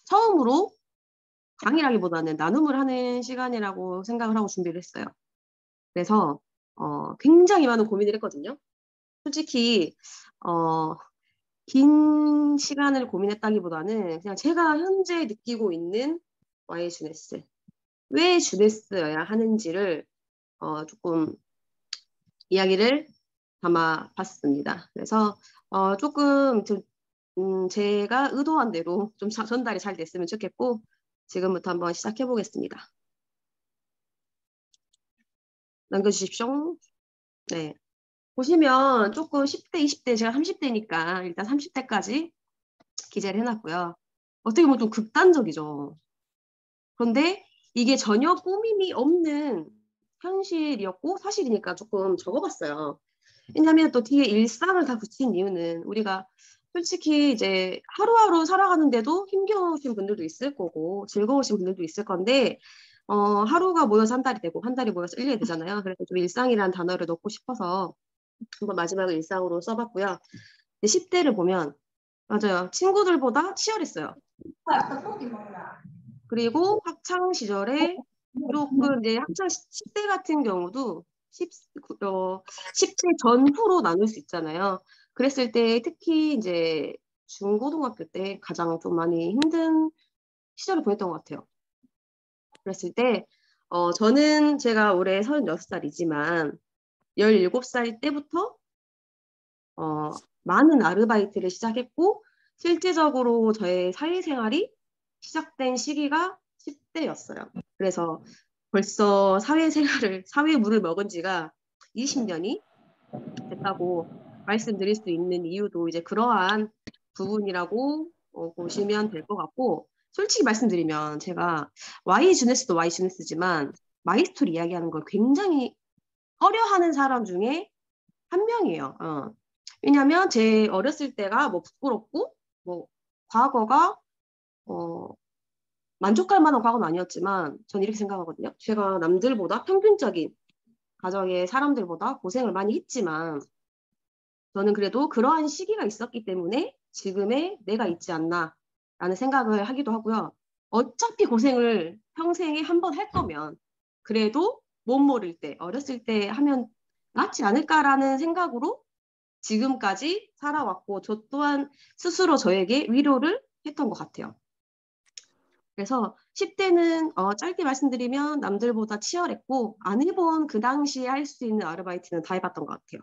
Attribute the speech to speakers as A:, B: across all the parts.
A: 처음으로 강의라기보다는 나눔을 하는 시간이라고 생각을 하고 준비를 했어요. 그래서 굉장히 많은 고민을 했거든요. 솔직히 긴 시간을 고민했다기보다는 그냥 제가 현재 느끼고 있는 와이 주네스, 왜 주네스여야 하는지를 조금 이야기를 담아봤습니다. 그래서 조금 제가 의도한 대로 좀 전달이 잘 됐으면 좋겠고 지금부터 한번 시작해 보겠습니다. 남겨주십시오. 네. 보시면 조금 10대, 20대, 제가 30대니까 일단 30대까지 기재를 해놨고요. 어떻게 보면 좀 극단적이죠. 그런데 이게 전혀 꾸밈이 없는 현실이었고 사실이니까 조금 적어봤어요. 왜냐하면 또 뒤에 일상을 다 붙인 이유는 우리가 솔직히 이제 하루하루 살아가는데도 힘겨우신 분들도 있을 거고 즐거우신 분들도 있을 건데 하루가 모여서 한 달이 되고 한 달이 모여서 1년이 되잖아요. 그래서 좀 일상이라는 단어를 넣고 싶어서 한번 마지막을 일상으로 써봤고요. 10대를 보면 맞아요. 친구들보다 치열했어요. 그리고 학창 시절에 조금 이제 학창 10대 같은 경우도 10대 전후로 나눌 수 있잖아요. 그랬을 때 특히 이제 중고등학교 때 가장 좀 많이 힘든 시절을 보냈던 것 같아요. 그랬을 때 저는 제가 올해 36살이지만 17살 때부터 많은 아르바이트를 시작했고 실질적으로 저의 사회생활이 시작된 시기가 10대였어요. 그래서 벌써 사회생활을, 사회 물을 먹은 지가 20년이 됐다고 말씀드릴 수 있는 이유도 이제 그러한 부분이라고 보시면 될 것 같고, 솔직히 말씀드리면 제가 Y 주네스도 Y 주네스지만 마이스토리 이야기하는 걸 굉장히 꺼려하는 사람 중에 한 명이에요. 왜냐하면 제 어렸을 때가 뭐 부끄럽고 뭐 과거가 어, 만족할 만한 과거는 아니었지만 전 이렇게 생각하거든요. 제가 남들보다 평균적인 가정의 사람들보다 고생을 많이 했지만 저는 그래도 그러한 시기가 있었기 때문에 지금의 내가 있지 않나라는 생각을 하기도 하고요. 어차피 고생을 평생에 한 번 할 거면 그래도 못 모를 때 어렸을 때 하면 낫지 않을까라는 생각으로 지금까지 살아왔고 저 또한 스스로 저에게 위로를 했던 것 같아요. 그래서 10대는 짧게 말씀드리면 남들보다 치열했고 안 해본 그 당시에 할 수 있는 아르바이트는 다 해봤던 것 같아요.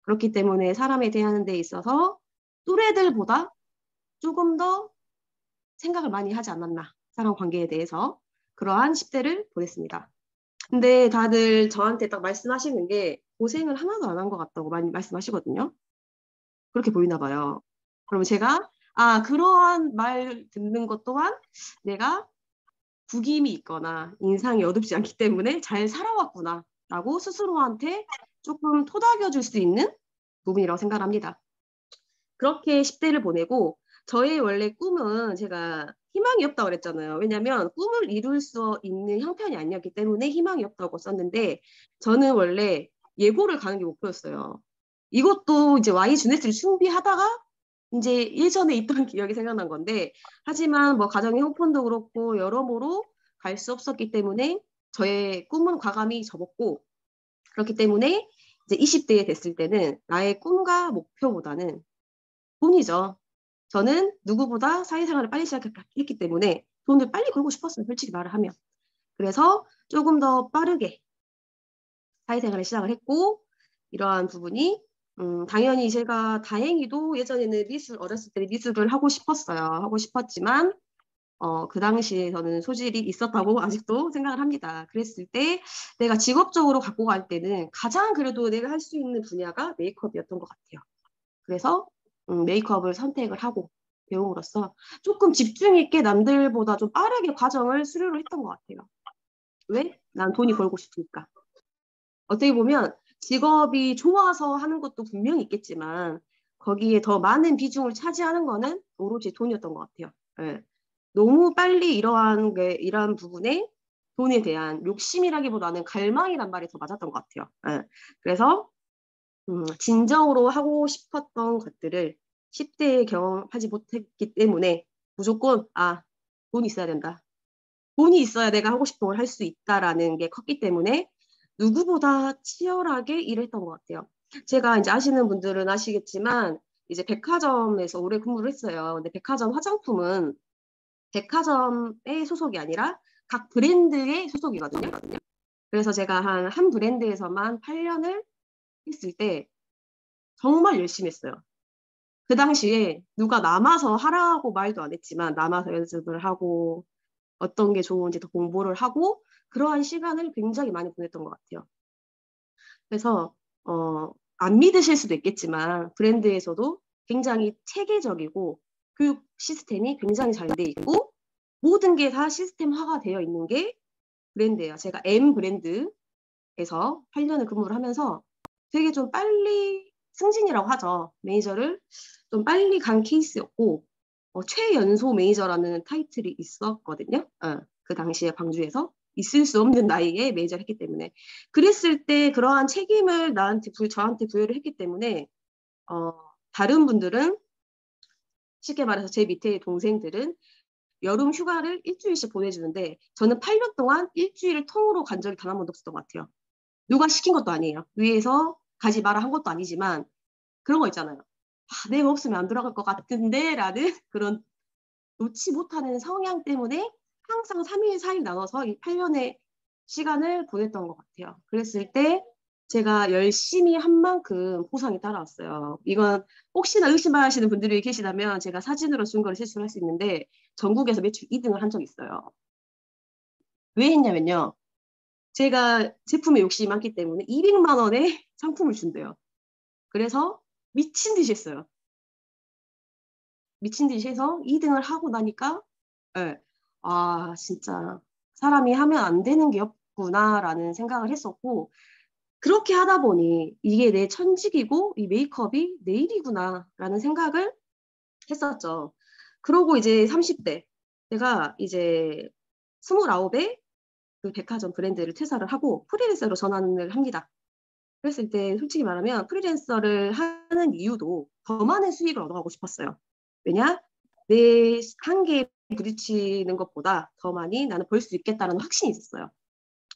A: 그렇기 때문에 사람에 대하는 데 있어서 또래들보다 조금 더 생각을 많이 하지 않았나 사람 관계에 대해서 그러한 10대를 보냈습니다. 근데 다들 저한테 딱 말씀하시는 게 고생을 하나도 안 한 것 같다고 많이 말씀하시거든요. 그렇게 보이나 봐요. 그럼 제가 그러한 말 듣는 것 또한 내가 구김이 있거나 인상이 어둡지 않기 때문에 잘 살아왔구나 라고 스스로한테 조금 토닥여 줄 수 있는 부분이라고 생각합니다. 그렇게 10대를 보내고 저의 원래 꿈은 제가 희망이 없다고 그랬잖아요. 왜냐하면 꿈을 이룰 수 있는 형편이 아니었기 때문에 희망이 없다고 썼는데 저는 원래 예고를 가는 게 목표였어요. 이것도 이제 Y 주네스를 준비하다가 이제 예전에 있던 기억이 생각난 건데 하지만 뭐 가정의 형편도 그렇고 여러모로 갈 수 없었기 때문에 저의 꿈은 과감히 접었고 그렇기 때문에 이제 20대에 됐을 때는 나의 꿈과 목표보다는 돈이죠. 저는 누구보다 사회생활을 빨리 시작했기 때문에 돈을 빨리 벌고 싶었어요. 솔직히 말을 하면. 그래서 조금 더 빠르게 사회생활을 시작을 했고 이러한 부분이 당연히 제가 다행히도 예전에는 어렸을 때 미술을 하고 싶었어요. 하고 싶었지만 그 당시에 저는 소질이 있었다고 아직도 생각을 합니다. 그랬을 때 내가 직업적으로 갖고 갈 때는 가장 그래도 내가 할 수 있는 분야가 메이크업이었던 것 같아요. 그래서 메이크업을 선택을 하고 배움으로써 조금 집중 있게 남들보다 좀 빠르게 과정을 수료를 했던 것 같아요. 왜? 난 돈이 벌고 싶으니까. 어떻게 보면 직업이 좋아서 하는 것도 분명히 있겠지만 거기에 더 많은 비중을 차지하는 거는 오로지 돈이었던 것 같아요. 예. 너무 빨리 이러한 부분에 돈에 대한 욕심이라기보다는 갈망이란 말이 더 맞았던 것 같아요. 예. 그래서 진정으로 하고 싶었던 것들을 10대에 경험하지 못했기 때문에 무조건 돈이 있어야 된다. 돈이 있어야 내가 하고 싶은 걸 할 수 있다라는 게 컸기 때문에 누구보다 치열하게 일했던 것 같아요. 제가 이제 아시는 분들은 아시겠지만 이제 백화점에서 오래 근무를 했어요. 근데 백화점 화장품은 백화점의 소속이 아니라 각 브랜드의 소속이거든요. 그래서 제가 한 브랜드에서만 8년을 했을 때 정말 열심히 했어요. 그 당시에 누가 남아서 하라고 말도 안 했지만 남아서 연습을 하고 어떤 게 좋은지 더 공부를 하고 그러한 시간을 굉장히 많이 보냈던 것 같아요. 그래서 안 믿으실 수도 있겠지만 브랜드에서도 굉장히 체계적이고 교육 시스템이 굉장히 잘 돼 있고 모든 게 다 시스템화가 되어 있는 게 브랜드예요. 제가 M 브랜드에서 8년을 근무를 하면서 되게 좀 빨리 승진이라고 하죠. 매니저를 좀 빨리 간 케이스였고 최연소 매니저라는 타이틀이 있었거든요. 그 당시에 광주에서 있을 수 없는 나이에 매니저를 했기 때문에 그랬을 때 그러한 책임을 저한테 부여를 했기 때문에 다른 분들은 쉽게 말해서 제 밑에 동생들은 여름 휴가를 일주일씩 보내주는데 저는 8년 동안 일주일을 통으로 간 적이 단 한 번도 없었던 것 같아요. 누가 시킨 것도 아니에요. 위에서 가지 마라 한 것도 아니지만 그런 거 있잖아요. 내가 없으면 안 들어갈 것 같은데 라는 그런 놓지 못하는 성향 때문에 항상 3일, 4일 나눠서 이 8년의 시간을 보냈던 것 같아요. 그랬을 때 제가 열심히 한 만큼 보상이 따라왔어요. 이건 혹시나 의심하시는 분들이 계시다면 제가 사진으로 증거를 제출할 수 있는데 전국에서 매출 2등을 한 적이 있어요. 왜 했냐면요. 제가 제품에 욕심이 많기 때문에 200만 원의 상품을 준대요. 그래서 미친 듯이 했어요. 미친 듯이 해서 2등을 하고 나니까 네, 진짜 사람이 하면 안 되는 게 없구나라는 생각을 했었고 그렇게 하다 보니 이게 내 천직이고 이 메이크업이 내 일이구나라는 생각을 했었죠. 그러고 이제 30대 제가 이제 29에 그 백화점 브랜드를 퇴사를 하고 프리랜서로 전환을 합니다. 그랬을 때 솔직히 말하면 프리랜서를 하는 이유도 더 많은 수익을 얻어가고 싶었어요. 왜냐? 내 한계에 부딪히는 것보다 더 많이 나는 벌 수 있겠다는 확신이 있었어요.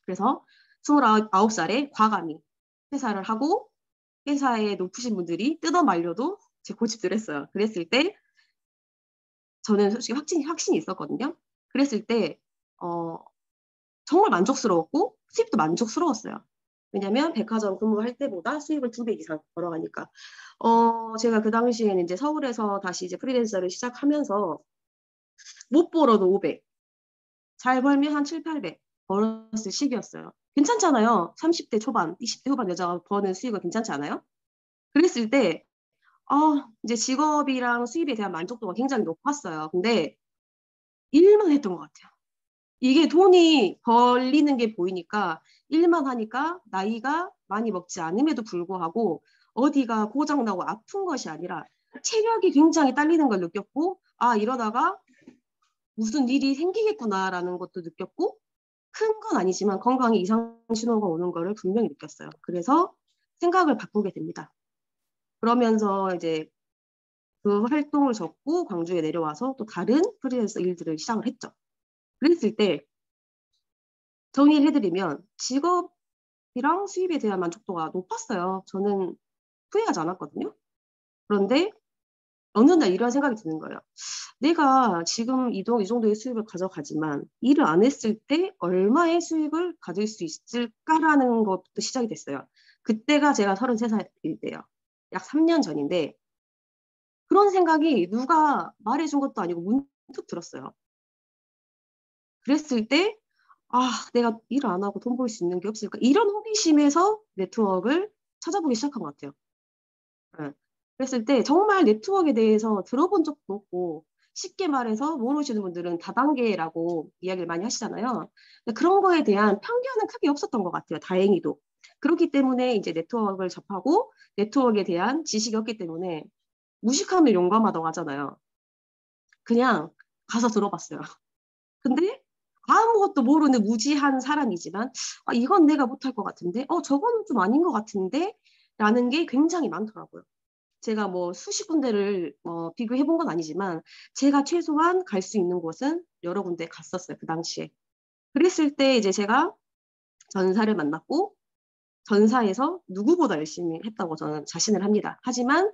A: 그래서 29살에 과감히 퇴사를 하고 회사에 높으신 분들이 뜯어 말려도 제 고집들 했어요. 그랬을 때 저는 솔직히 확신이 있었거든요. 그랬을 때 정말 만족스러웠고 수입도 만족스러웠어요. 왜냐면 백화점 근무할 때보다 수입을 2배 이상 벌어가니까. 제가 그 당시에는 이제 서울에서 다시 이제 프리랜서를 시작하면서 못 벌어도 500, 잘 벌면 한 7, 800 벌었을 시기였어요. 괜찮잖아요. 30대 초반, 20대 후반 여자가 버는 수익은 괜찮지 않아요? 그랬을 때, 이제 직업이랑 수입에 대한 만족도가 굉장히 높았어요. 근데 일만 했던 것 같아요. 이게 돈이 벌리는 게 보이니까 일만 하니까 나이가 많이 먹지 않음에도 불구하고 어디가 고장나고 아픈 것이 아니라 체력이 굉장히 딸리는 걸 느꼈고 이러다가 무슨 일이 생기겠구나라는 것도 느꼈고 큰 건 아니지만 건강에 이상 신호가 오는 거를 분명히 느꼈어요. 그래서 생각을 바꾸게 됩니다. 그러면서 이제 그 활동을 접고 광주에 내려와서 또 다른 프리랜서 일들을 시작을 했죠. 그랬을 때 정리를 해드리면 직업이랑 수입에 대한 만족도가 높았어요. 저는 후회하지 않았거든요. 그런데 어느 날 이런 생각이 드는 거예요. 내가 지금 이 정도의 수입을 가져가지만 일을 안 했을 때 얼마의 수입을 가질 수 있을까라는 것부터 시작이 됐어요. 그때가 제가 33살일 때요. 약 3년 전인데 그런 생각이 누가 말해준 것도 아니고 문득 들었어요. 그랬을 때 내가 일 안 하고 돈 벌 수 있는 게 없을까? 이런 호기심에서 네트워크를 찾아보기 시작한 것 같아요. 네. 그랬을 때 정말 네트워크에 대해서 들어본 적도 없고 쉽게 말해서 모르시는 분들은 다단계라고 이야기를 많이 하시잖아요. 근데 그런 거에 대한 편견은 크게 없었던 것 같아요. 다행히도. 그렇기 때문에 이제 네트워크를 접하고 네트워크에 대한 지식이 없기 때문에 무식함을 용감하다고 하잖아요. 그냥 가서 들어봤어요. 근데 아무것도 모르는 무지한 사람이지만 이건 내가 못할 것 같은데 저거는 좀 아닌 것 같은데 라는 게 굉장히 많더라고요. 제가 뭐 수십 군데를 비교해 본 건 아니지만 제가 최소한 갈 수 있는 곳은 여러 군데 갔었어요. 그 당시에. 그랬을 때 이제 제가 전사를 만났고 전사에서 누구보다 열심히 했다고 저는 자신을 합니다. 하지만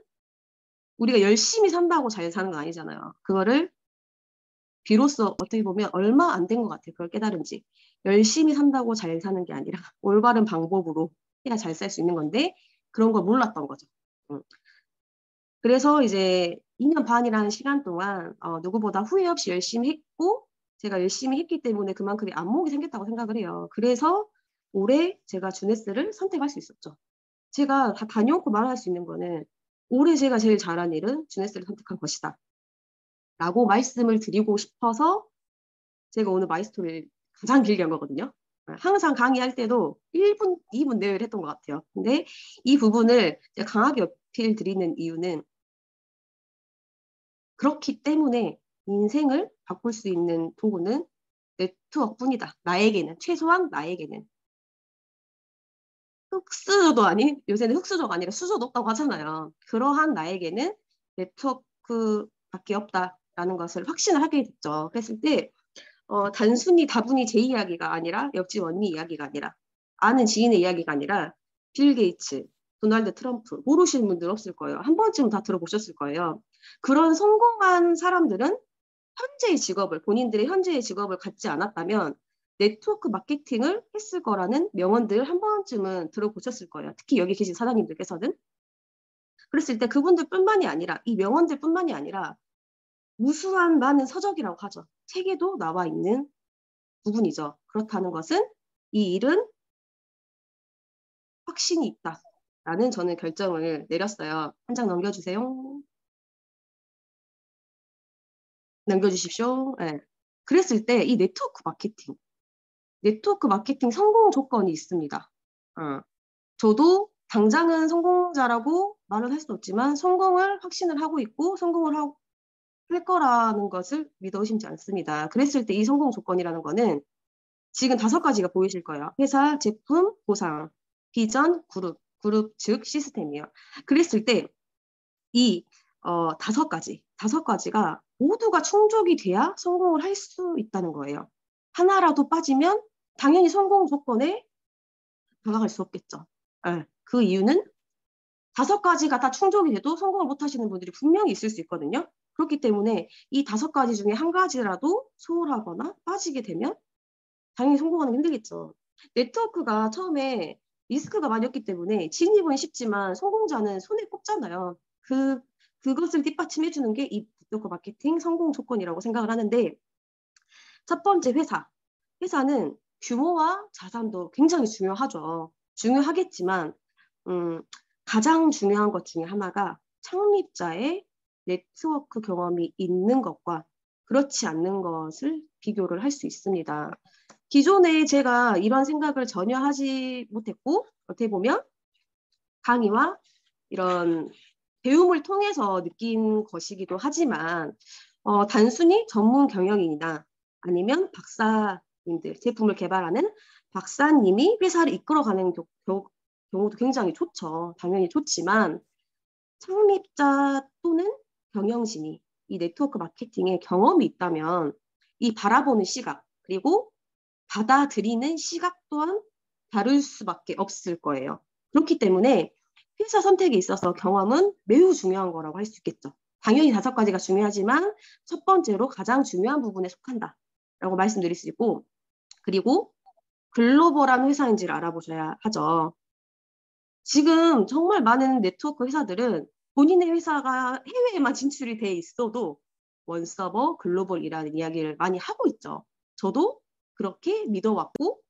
A: 우리가 열심히 산다고 잘 사는 건 아니잖아요. 그거를 비로소 어떻게 보면 얼마 안 된 것 같아요. 그걸 깨달은 지. 열심히 산다고 잘 사는 게 아니라 올바른 방법으로 해야 잘 살 수 있는 건데 그런 걸 몰랐던 거죠. 음. 그래서 이제 2년 반이라는 시간 동안 누구보다 후회 없이 열심히 했고 제가 열심히 했기 때문에 그만큼의 안목이 생겼다고 생각을 해요. 그래서 올해 제가 주네스를 선택할 수 있었죠. 제가 다 다녀오고 말할 수 있는 거는 올해 제가 제일 잘한 일은 주네스를 선택한 것이다. 라고 말씀을 드리고 싶어서 제가 오늘 마이스토리를 가장 길게 한 거거든요. 항상 강의할 때도 1분, 2분 내외를 했던 것 같아요. 근데 이 부분을 제가 강하게 어필 드리는 이유는 그렇기 때문에 인생을 바꿀 수 있는 도구는 네트워크뿐이다. 나에게는, 최소한 나에게는. 흑수저도 아닌, 요새는 흑수저가 아니라 수저도 없다고 하잖아요. 그러한 나에게는 네트워크밖에 없다라는 것을 확신을 하게 됐죠. 그랬을 때 단순히 다분히 제 이야기가 아니라 옆집 언니 이야기가 아니라 아는 지인의 이야기가 아니라 빌 게이츠, 도널드 트럼프 모르시는 분들 없을 거예요. 한 번쯤 다 들어보셨을 거예요. 그런 성공한 사람들은 현재의 직업을 본인들의 현재의 직업을 갖지 않았다면 네트워크 마케팅을 했을 거라는 명언들 한 번쯤은 들어보셨을 거예요. 특히 여기 계신 사장님들께서는. 그랬을 때 그분들뿐만이 아니라 이 명언들뿐만이 아니라 무수한 많은 서적이라고 하죠. 책에도 나와 있는 부분이죠. 그렇다는 것은 이 일은 확신이 있다라는 저는 결정을 내렸어요. 한 장 넘겨주세요. 넘겨주십시오. 네. 그랬을 때 이 네트워크 마케팅 성공 조건이 있습니다. 저도 당장은 성공자라고 말은 할 수 없지만 성공을 확신을 하고 있고 성공을 할 거라는 것을 믿어 의심치 않습니다. 그랬을 때 이 성공 조건이라는 거는 지금 5가지가 보이실 거예요. 회사, 제품, 보상, 비전, 그룹 즉 시스템이에요. 그랬을 때 이 5가지가 모두가 충족이 돼야 성공을 할 수 있다는 거예요. 하나라도 빠지면 당연히 성공 조건에 다가갈 수 없겠죠. 네. 그 이유는 5가지가 다 충족이 돼도 성공을 못 하시는 분들이 분명히 있을 수 있거든요. 그렇기 때문에 이 5가지 중에 한 가지라도 소홀하거나 빠지게 되면 당연히 성공하는 게 힘들겠죠. 네트워크가 처음에 리스크가 많이 없기 때문에 진입은 쉽지만 성공자는 손에 꼽잖아요. 그것을 뒷받침해주는 게 이 네트워크 마케팅 성공 조건이라고 생각을 하는데 첫 번째 회사는 규모와 자산도 굉장히 중요하죠. 중요하겠지만 가장 중요한 것 중에 하나가 창립자의 네트워크 경험이 있는 것과 그렇지 않는 것을 비교를 할 수 있습니다. 기존에 제가 이런 생각을 전혀 하지 못했고 어떻게 보면 강의와 이런 배움을 통해서 느낀 것이기도 하지만 단순히 전문 경영인이나 아니면 박사님들, 제품을 개발하는 박사님이 회사를 이끌어가는 경우도 굉장히 좋죠. 당연히 좋지만 창립자 또는 경영진이 이 네트워크 마케팅에 경험이 있다면 이 바라보는 시각 그리고 받아들이는 시각 또한 다를 수밖에 없을 거예요. 그렇기 때문에 회사 선택에 있어서 경험은 매우 중요한 거라고 할 수 있겠죠. 당연히 5가지가 중요하지만 첫 번째로 가장 중요한 부분에 속한다라고 말씀드릴 수 있고 그리고 글로벌한 회사인지를 알아보셔야 하죠. 지금 정말 많은 네트워크 회사들은 본인의 회사가 해외에만 진출이 돼 있어도 원서버 글로벌이라는 이야기를 많이 하고 있죠. 저도 그렇게 믿어왔고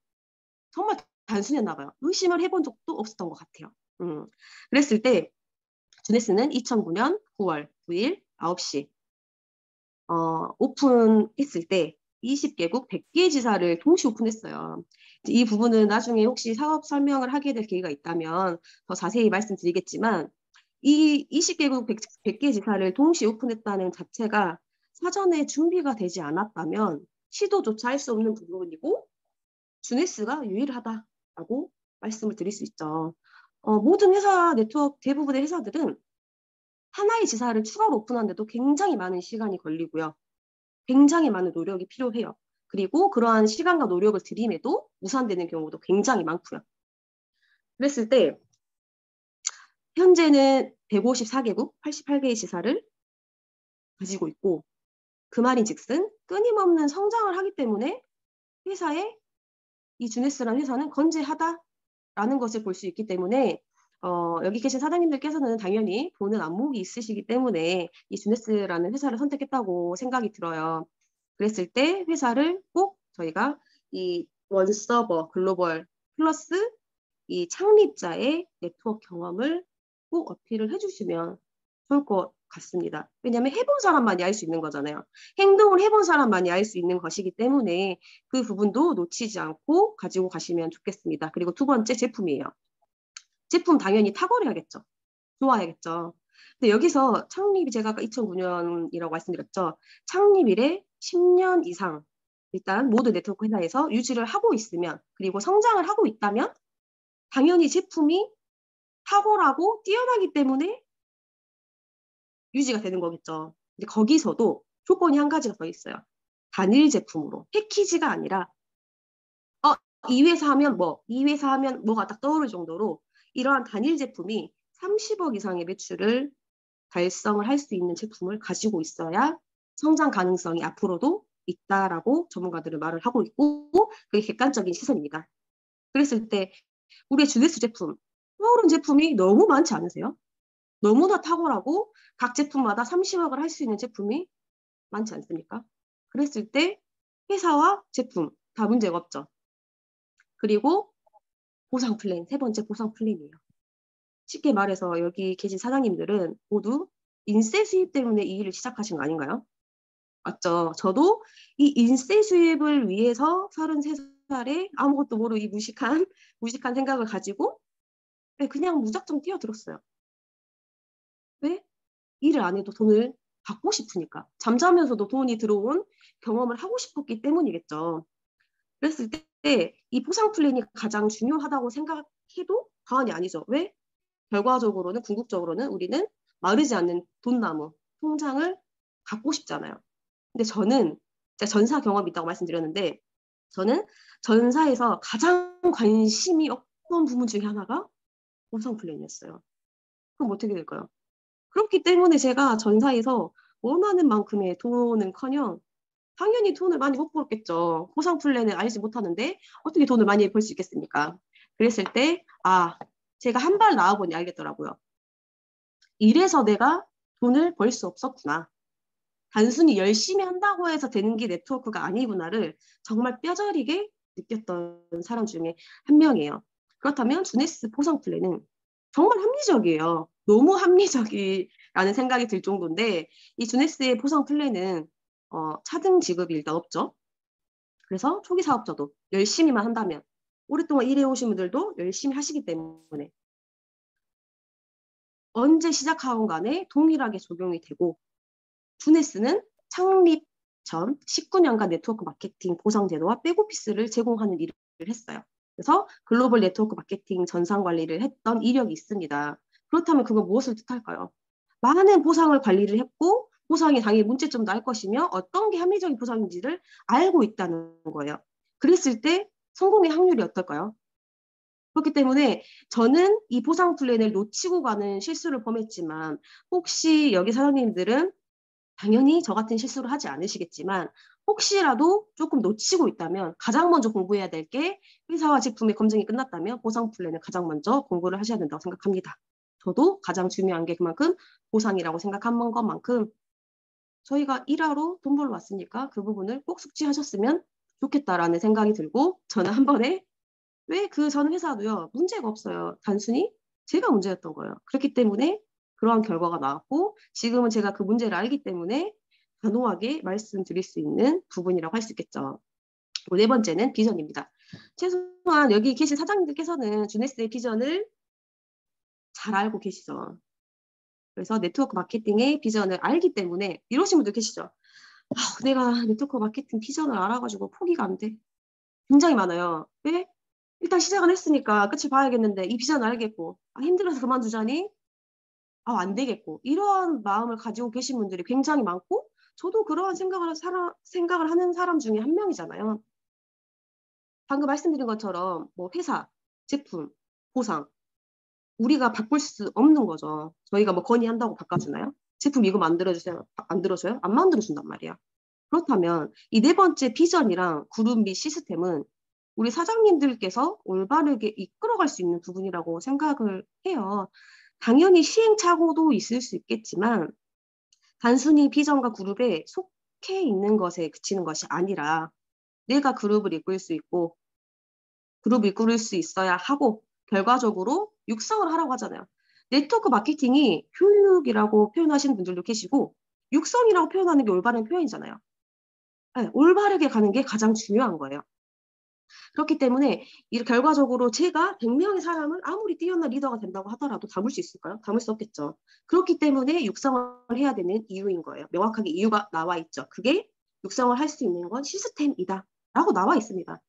A: 정말 단순했나 봐요. 의심을 해본 적도 없었던 것 같아요. 그랬을 때 주네스는 2009년 9월 9일 9시 오픈했을 때 20개국 100개 지사를 동시 오픈했어요. 이 부분은 나중에 혹시 사업 설명을 하게 될 기회가 있다면 더 자세히 말씀드리겠지만 이 20개국 100개 지사를 동시 오픈했다는 자체가 사전에 준비가 되지 않았다면 시도조차 할 수 없는 부분이고 주네스가 유일하다라고 말씀을 드릴 수 있죠. 모든 회사 네트워크 대부분의 회사들은 하나의 지사를 추가로 오픈하는데도 굉장히 많은 시간이 걸리고요. 굉장히 많은 노력이 필요해요. 그리고 그러한 시간과 노력을 들임에도 무산되는 경우도 굉장히 많고요. 그랬을 때 현재는 154개국 88개의 지사를 가지고 있고, 그 말인즉슨 끊임없는 성장을 하기 때문에 회사에 이 주네스라는 회사는 건재하다라는 것을 볼 수 있기 때문에 여기 계신 사장님들께서는 당연히 보는 안목이 있으시기 때문에 이 주네스라는 회사를 선택했다고 생각이 들어요. 그랬을 때 회사를 꼭 저희가 이 원서버 글로벌 플러스 이 창립자의 네트워크 경험을 꼭 어필을 해주시면 좋을 것 같습니다. 왜냐하면 해본 사람만이 알 수 있는 거잖아요. 행동을 해본 사람만이 알 수 있는 것이기 때문에 그 부분도 놓치지 않고 가지고 가시면 좋겠습니다. 그리고 두 번째 제품이에요. 제품 당연히 탁월해야겠죠. 좋아야겠죠. 근데 여기서 창립이 제가 아까 2009년이라고 말씀드렸죠. 창립 이래 10년 이상 일단 모든 네트워크 회사에서 유지를 하고 있으면, 그리고 성장을 하고 있다면 당연히 제품이 탁월하고 뛰어나기 때문에 유지가 되는 거겠죠. 근데 거기서도 조건이 한 가지가 더 있어요. 단일 제품으로, 패키지가 아니라 이 회사 하면 뭐, 이 회사 하면 뭐가 딱 떠오를 정도로 이러한 단일 제품이 30억 이상의 매출을 달성을 할 수 있는 제품을 가지고 있어야 성장 가능성이 앞으로도 있다라고 전문가들은 말을 하고 있고, 그게 객관적인 시선입니다. 그랬을 때 우리의 주네스 제품, 떠오른 제품이 너무 많지 않으세요? 너무나 탁월하고 각 제품마다 30억을 할 수 있는 제품이 많지 않습니까? 그랬을 때 회사와 제품 다 문제가 없죠. 그리고 보상 플랜, 세 번째 보상 플랜이에요. 쉽게 말해서 여기 계신 사장님들은 모두 인세 수입 때문에 이 일을 시작하신 거 아닌가요? 맞죠? 저도 이 인세 수입을 위해서 33살에 아무것도 모르고 이 무식한 생각을 가지고 그냥 무작정 뛰어들었어요. 왜? 일을 안 해도 돈을 받고 싶으니까. 잠자면서도 돈이 들어온 경험을 하고 싶었기 때문이겠죠. 그랬을 때 이 보상 플랜이 가장 중요하다고 생각해도 과언이 아니죠. 왜? 결과적으로는 궁극적으로는 우리는 마르지 않는 돈나무, 통장을 갖고 싶잖아요. 근데 저는 제가 전사 경험이 있다고 말씀드렸는데, 저는 전사에서 가장 관심이 없던 부분 중에 하나가 보상 플랜이었어요. 그럼 어떻게 될까요? 그렇기 때문에 제가 전사에서 원하는 만큼의 돈은커녕 당연히 돈을 많이 못 벌겠죠. 보상 플랜을 알지 못하는데 어떻게 돈을 많이 벌 수 있겠습니까? 그랬을 때 제가 한 발 나와보니 알겠더라고요. 이래서 내가 돈을 벌 수 없었구나. 단순히 열심히 한다고 해서 되는 게 네트워크가 아니구나를 정말 뼈저리게 느꼈던 사람 중에 한 명이에요. 그렇다면 주네스 보상 플랜은 정말 합리적이에요. 너무 합리적이라는 생각이 들 정도인데, 이 주네스의 보상 플랜은 차등 지급이 일단 없죠. 그래서 초기 사업자도 열심히만 한다면, 오랫동안 일해오신 분들도 열심히 하시기 때문에 언제 시작하건 간에 동일하게 적용이 되고, 주네스는 창립 전 19년간 네트워크 마케팅 보상 제도와 백오피스를 제공하는 일을 했어요. 그래서 글로벌 네트워크 마케팅 전산 관리를 했던 이력이 있습니다. 그렇다면 그건 무엇을 뜻할까요? 많은 보상을 관리를 했고 보상이 당연히 문제점도 알 것이며 어떤 게 합리적인 보상인지를 알고 있다는 거예요. 그랬을 때 성공의 확률이 어떨까요? 그렇기 때문에 저는 이 보상 플랜을 놓치고 가는 실수를 범했지만, 혹시 여기 사장님들은 당연히 저 같은 실수를 하지 않으시겠지만 혹시라도 조금 놓치고 있다면 가장 먼저 공부해야 될 게, 회사와 제품의 검증이 끝났다면 보상 플랜을 가장 먼저 공부를 하셔야 된다고 생각합니다. 저도 가장 중요한 게 그만큼 보상이라고 생각한 것만큼 저희가 일하러 돈 벌러 왔으니까 그 부분을 꼭 숙지하셨으면 좋겠다라는 생각이 들고, 저는 한 번에 왜 그 전 회사도요 문제가 없어요. 단순히 제가 문제였던 거예요. 그렇기 때문에 그러한 결과가 나왔고, 지금은 제가 그 문제를 알기 때문에 단호하게 말씀드릴 수 있는 부분이라고 할 수 있겠죠. 네 번째는 비전입니다. 최소한 여기 계신 사장님들께서는 주네스의 비전을 잘 알고 계시죠. 그래서 네트워크 마케팅의 비전을 알기 때문에 이러신 분들 계시죠. 내가 네트워크 마케팅 비전을 알아가지고 포기가 안 돼. 굉장히 많아요. 왜? 일단 시작은 했으니까 끝을 봐야겠는데 이 비전을 알겠고 힘들어서 그만두자니 아, 안 되겠고 이러한 마음을 가지고 계신 분들이 굉장히 많고 저도 그러한 생각을 하는 사람 중에 한 명이잖아요. 방금 말씀드린 것처럼 뭐 회사, 제품, 보상 우리가 바꿀 수 없는 거죠. 저희가 뭐 건의한다고 바꿔주나요? 제품 이거 만들어주세요. 만들어줘요? 안 만들어준단 말이야. 그렇다면 이 네 번째 비전이랑 그룹 및 시스템은 우리 사장님들께서 올바르게 이끌어갈 수 있는 부분이라고 생각을 해요. 당연히 시행착오도 있을 수 있겠지만 단순히 비전과 그룹에 속해 있는 것에 그치는 것이 아니라 내가 그룹을 이끌 수 있고 그룹 이끌을 수 있어야 하고 결과적으로 육성을 하라고 하잖아요. 네트워크 마케팅이 교육이라고 표현하시는 분들도 계시고 육성이라고 표현하는 게 올바른 표현이잖아요. 네, 올바르게 가는 게 가장 중요한 거예요. 그렇기 때문에 이 결과적으로 제가 100명의 사람을 아무리 뛰어난 리더가 된다고 하더라도 담을 수 있을까요? 담을 수 없겠죠. 그렇기 때문에 육성을 해야 되는 이유인 거예요. 명확하게 이유가 나와 있죠. 그게 육성을 할 수 있는 건 시스템이다 라고 나와 있습니다.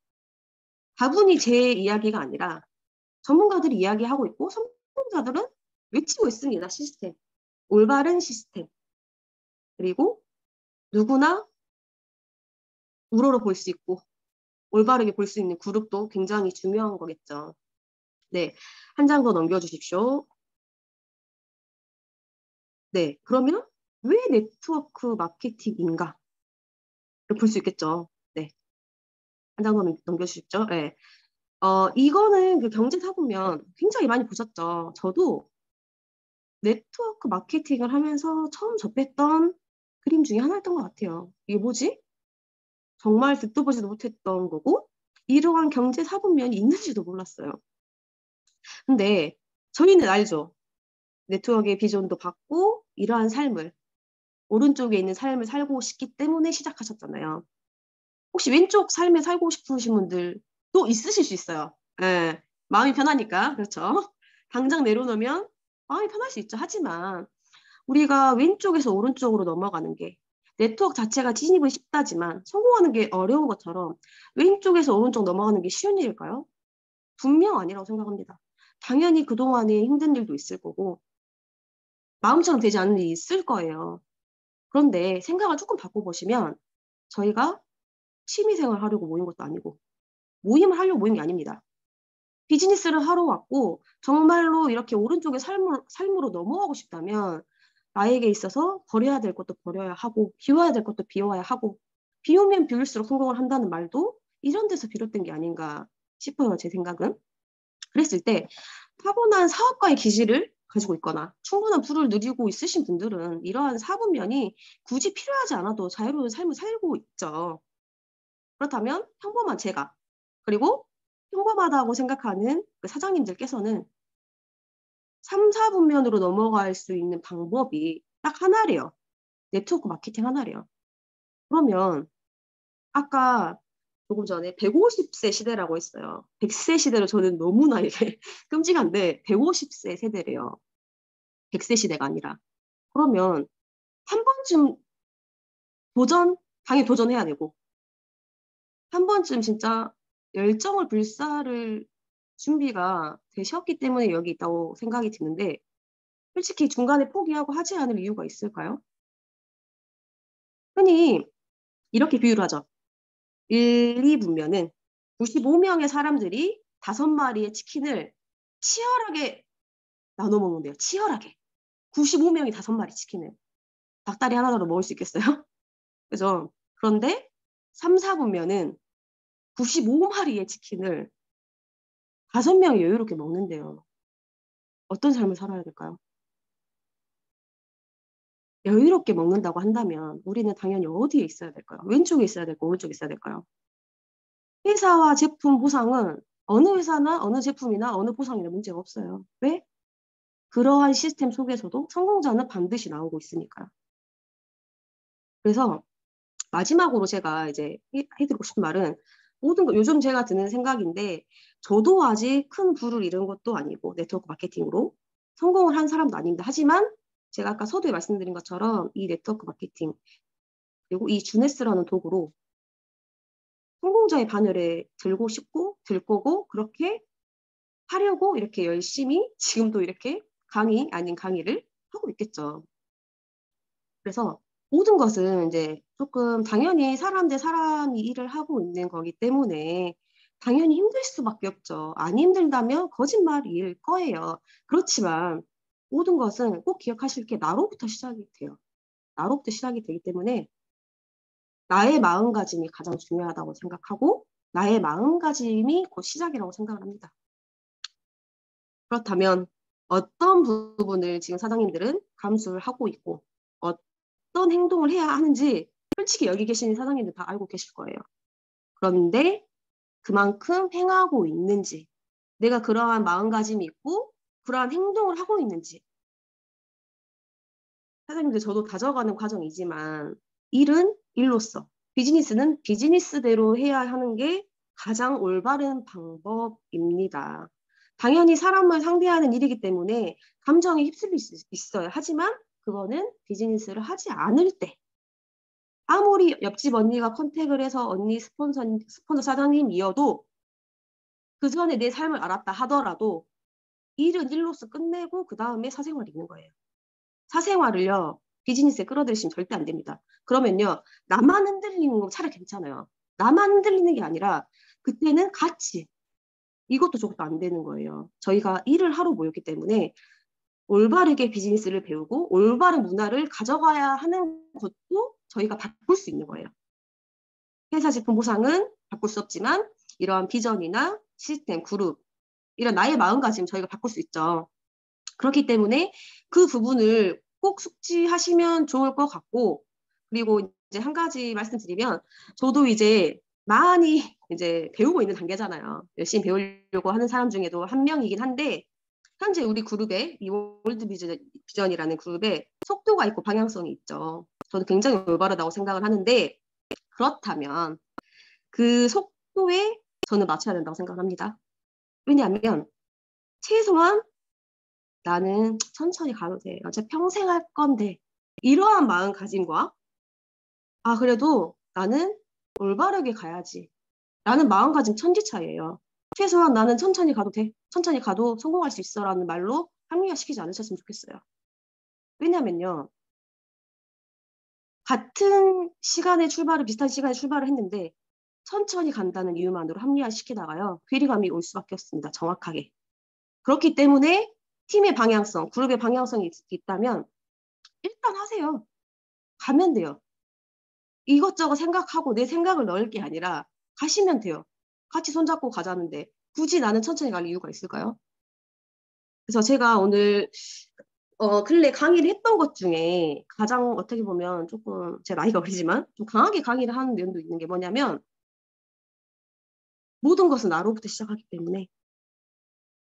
A: 다분히 제 이야기가 아니라 전문가들이 이야기하고 있고 성공자들은 외치고 있습니다. 시스템. 올바른 시스템. 그리고 누구나 우러러 볼 수 있고 올바르게 볼 수 있는 그룹도 굉장히 중요한 거겠죠. 네, 한 장 더 넘겨주십시오. 네, 그러면 왜 네트워크 마케팅인가? 볼 수 있겠죠. 네, 한 장 더 넘겨주십시오. 네. 이거는 그 경제사 보면 굉장히 많이 보셨죠. 저도 네트워크 마케팅을 하면서 처음 접했던 그림 중에 하나였던 것 같아요. 이게 뭐지? 정말 듣도 보지도 못했던 거고 이러한 경제 사분면이 있는지도 몰랐어요. 근데 저희는 알죠. 네트워크의 비전도 받고 이러한 삶을 오른쪽에 있는 삶을 살고 싶기 때문에 시작하셨잖아요. 혹시 왼쪽 삶에 살고 싶으신 분들도 있으실 수 있어요. 예, 마음이 편하니까 그렇죠. 당장 내려놓으면 마음이 편할 수 있죠. 하지만 우리가 왼쪽에서 오른쪽으로 넘어가는 게 네트워크 자체가 진입은 쉽다지만 성공하는 게 어려운 것처럼 왼쪽에서 오른쪽 넘어가는 게 쉬운 일일까요? 분명 아니라고 생각합니다. 당연히 그동안에 힘든 일도 있을 거고 마음처럼 되지 않는 일이 있을 거예요. 그런데 생각을 조금 바꿔보시면 저희가 취미생활 하려고 모인 것도 아니고 모임을 하려고 모인 게 아닙니다. 비즈니스를 하러 왔고 정말로 이렇게 오른쪽의 삶으로 넘어가고 싶다면 나에게 있어서 버려야 될 것도 버려야 하고 비워야 될 것도 비워야 하고 비우면 비울수록 성공을 한다는 말도 이런 데서 비롯된 게 아닌가 싶어요. 제 생각은. 그랬을 때 타고난 사업가의 기질을 가지고 있거나 충분한 부를 누리고 있으신 분들은 이러한 사분면이 굳이 필요하지 않아도 자유로운 삶을 살고 있죠. 그렇다면 평범한 제가 그리고 평범하다고 생각하는 그 사장님들께서는 3, 4분면으로 넘어갈 수 있는 방법이 딱 하나래요. 네트워크 마케팅 하나래요. 그러면 아까 조금 전에 150세 시대라고 했어요. 100세 시대로 저는 너무나 이게 끔찍한데 150세 세대래요. 100세 시대가 아니라. 그러면 한 번쯤 당연히 도전해야 되고 한 번쯤 진짜 열정을 불사를 준비가 되셨기 때문에 여기 있다고 생각이 드는데 솔직히 중간에 포기하고 하지 않을 이유가 있을까요? 흔히 이렇게 비유를 하죠. 1, 2분면은 95명의 사람들이 5마리의 치킨을 치열하게 나눠 먹는데요. 치열하게. 95명이 5마리 치킨을. 닭다리 하나라도 먹을 수 있겠어요? 그죠? 그런데 3, 4분면은 95마리의 치킨을 5명이 여유롭게 먹는데요. 어떤 삶을 살아야 될까요? 여유롭게 먹는다고 한다면 우리는 당연히 어디에 있어야 될까요? 왼쪽에 있어야 될까요? 오른쪽에 있어야 될까요? 회사와 제품 보상은 어느 회사나 어느 제품이나 어느 보상이나 문제가 없어요. 왜? 그러한 시스템 속에서도 성공자는 반드시 나오고 있으니까요. 그래서 마지막으로 제가 이제 해드리고 싶은 말은 모든 거 요즘 제가 드는 생각인데 저도 아직 큰 부를 이룬 것도 아니고 네트워크 마케팅으로 성공을 한 사람도 아닙니다. 하지만 제가 아까 서두에 말씀드린 것처럼 이 네트워크 마케팅 그리고 이 주네스라는 도구로 성공자의 바늘에 들고 싶고 들 거고 그렇게 하려고 이렇게 열심히 지금도 이렇게 강의 아닌 강의를 하고 있겠죠. 그래서 모든 것은 이제 조금 당연히 사람 대 사람이 일을 하고 있는 거기 때문에 당연히 힘들 수밖에 없죠. 안 힘들다면 거짓말일 거예요. 그렇지만 모든 것은 꼭 기억하실 게 나로부터 시작이 돼요. 나로부터 시작이 되기 때문에 나의 마음가짐이 가장 중요하다고 생각하고 나의 마음가짐이 곧 시작이라고 생각을 합니다. 그렇다면 어떤 부분을 지금 사장님들은 감수를 하고 있고 어떤 행동을 해야 하는지 솔직히 여기 계신 사장님들 다 알고 계실 거예요. 그런데 그만큼 행하고 있는지 내가 그러한 마음가짐이 있고 그러한 행동을 하고 있는지 사장님들 저도 다져가는 과정이지만 일은 일로서 비즈니스는 비즈니스대로 해야 하는 게 가장 올바른 방법입니다. 당연히 사람을 상대하는 일이기 때문에 감정이 휩쓸릴 수 있어요. 하지만 그거는 비즈니스를 하지 않을 때 아무리 옆집 언니가 컨택을 해서 언니 스폰서 사장님이어도 그 전에 내 삶을 알았다 하더라도 일은 일로서 끝내고 그 다음에 사생활이 있는 거예요. 사생활을요, 비즈니스에 끌어들이시면 절대 안 됩니다. 그러면요, 나만 흔들리는 거 차라리 괜찮아요. 나만 흔들리는 게 아니라 그때는 같이 이것도 저것도 안 되는 거예요. 저희가 일을 하러 모였기 때문에 올바르게 비즈니스를 배우고 올바른 문화를 가져가야 하는 것도 저희가 바꿀 수 있는 거예요. 회사 제품 보상은 바꿀 수 없지만 이러한 비전이나 시스템, 그룹 이런 나의 마음가짐 저희가 바꿀 수 있죠. 그렇기 때문에 그 부분을 꼭 숙지하시면 좋을 것 같고 그리고 이제 한 가지 말씀드리면 저도 이제 많이 이제 배우고 있는 단계잖아요. 열심히 배우려고 하는 사람 중에도 한 명이긴 한데 현재 우리 그룹에 이 월드 비전이라는 그룹에 속도가 있고 방향성이 있죠. 저도 굉장히 올바르다고 생각을 하는데 그렇다면 그 속도에 저는 맞춰야 된다고 생각합니다. 왜냐하면 최소한 나는 천천히 가도 돼. 어차피 평생 할 건데. 이러한 마음가짐과 그래도 나는 올바르게 가야지. 라는 마음가짐 천지 차이예요. 최소한 나는 천천히 가도 돼. 천천히 가도 성공할 수 있어. 라는 말로 합리화시키지 않으셨으면 좋겠어요. 왜냐면요. 같은 시간에 비슷한 시간에 출발을 했는데 천천히 간다는 이유만으로 합리화시키다가요. 괴리감이 올 수밖에 없습니다. 정확하게. 그렇기 때문에 팀의 방향성, 그룹의 방향성이 있다면 일단 하세요. 가면 돼요. 이것저것 생각하고 내 생각을 넣을 게 아니라 가시면 돼요. 같이 손잡고 가자는데 굳이 나는 천천히 갈 이유가 있을까요? 그래서 제가 오늘 근래 강의를 했던 것 중에 가장 어떻게 보면 조금 제 나이가 어리지만 좀 강하게 강의를 하는 면도 있는 게 뭐냐면 모든 것은 나로부터 시작하기 때문에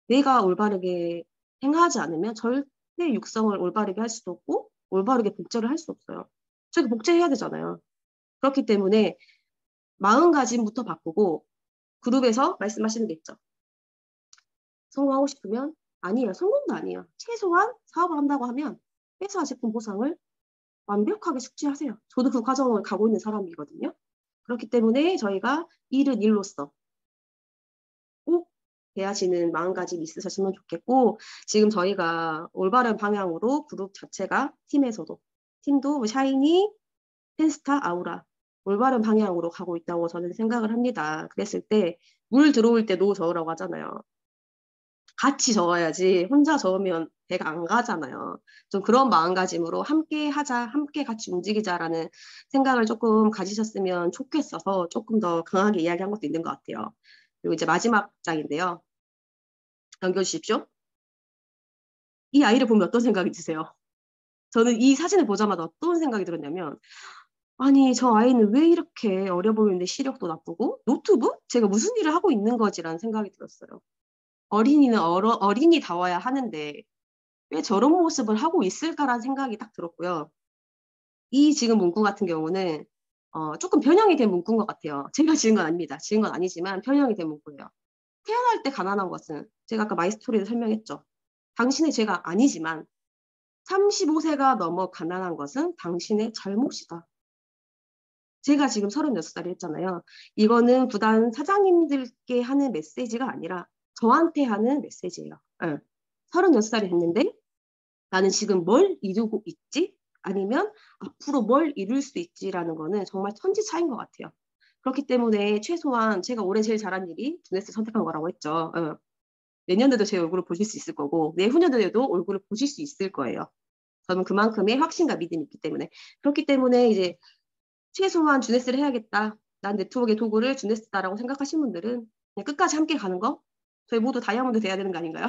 A: 내가 올바르게 행하지 않으면 절대 육성을 올바르게 할 수도 없고 올바르게 복제를 할 수 없어요. 저기 복제해야 되잖아요. 그렇기 때문에 마음가짐부터 바꾸고 그룹에서 말씀하시는 게 있죠. 성공하고 싶으면 아니에요. 성공도 아니에요. 최소한 사업을 한다고 하면 회사 제품 보상을 완벽하게 숙지하세요. 저도 그 과정을 가고 있는 사람이거든요. 그렇기 때문에 저희가 일은 일로서 꼭 대하시는 마음가짐이 있으셨으면 좋겠고 지금 저희가 올바른 방향으로 그룹 자체가 팀도 샤이니, 펜스타, 아우라 올바른 방향으로 가고 있다고 저는 생각을 합니다. 그랬을 때 물 들어올 때 노 저으라고 하잖아요. 같이 적어야지 혼자 적으면 배가 안 가잖아요. 좀 그런 마음가짐으로 함께 하자, 함께 같이 움직이자라는 생각을 조금 가지셨으면 좋겠어서 조금 더 강하게 이야기한 것도 있는 것 같아요. 그리고 이제 마지막 장인데요. 넘겨주십시오. 이 아이를 보면 어떤 생각이 드세요? 저는 이 사진을 보자마자 어떤 생각이 들었냐면 아니 저 아이는 왜 이렇게 어려 보이는데 시력도 나쁘고 노트북? 제가 무슨 일을 하고 있는 거지라는 생각이 들었어요. 어린이는 어린이다워야 하는데 왜 저런 모습을 하고 있을까라는 생각이 딱 들었고요. 이 지금 문구 같은 경우는 조금 변형이 된 문구인 것 같아요. 제가 지은 건 아닙니다. 지은 건 아니지만 변형이 된 문구예요. 태어날 때 가난한 것은 제가 아까 마이스토리를 설명했죠. 당신의 죄가 아니지만 35세가 넘어 가난한 것은 당신의 잘못이다. 제가 지금 36살이 했잖아요. 이거는 부단 사장님들께 하는 메시지가 아니라 저한테 하는 메시지예요. 네. 36살이 됐는데 나는 지금 뭘 이루고 있지? 아니면 앞으로 뭘 이룰 수 있지라는 거는 정말 천지 차이인 것 같아요. 그렇기 때문에 최소한 제가 올해 제일 잘한 일이 두네스 선택한 거라고 했죠. 내년에도 제 얼굴을 보실 수 있을 거고 내후년에도 얼굴을 보실 수 있을 거예요. 저는 그만큼의 확신과 믿음이 있기 때문에. 그렇기 때문에 이제 최소한 주네스를 해야겠다. 난 네트워크의 도구를 주네스다라고 생각하신 분들은 그냥 끝까지 함께 가는 거. 저희 모두 다이아몬드 돼야 되는 거 아닌가요?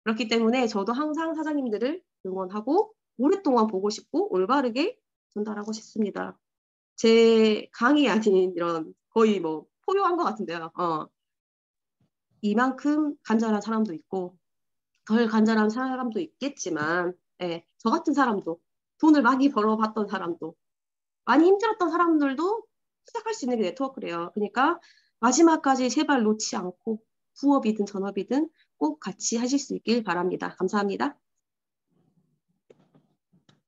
A: 그렇기 때문에 저도 항상 사장님들을 응원하고 오랫동안 보고 싶고 올바르게 전달하고 싶습니다. 제 강의 아닌 이런 거의 뭐 포효한 것 같은데요. 이만큼 간절한 사람도 있고 덜 간절한 사람도 있겠지만 예, 저 같은 사람도 돈을 많이 벌어봤던 사람도 많이 힘들었던 사람들도 시작할 수 있는 게 네트워크래요. 그러니까 마지막까지 제발 놓지 않고 부업이든 전업이든 꼭 같이 하실 수 있길 바랍니다. 감사합니다.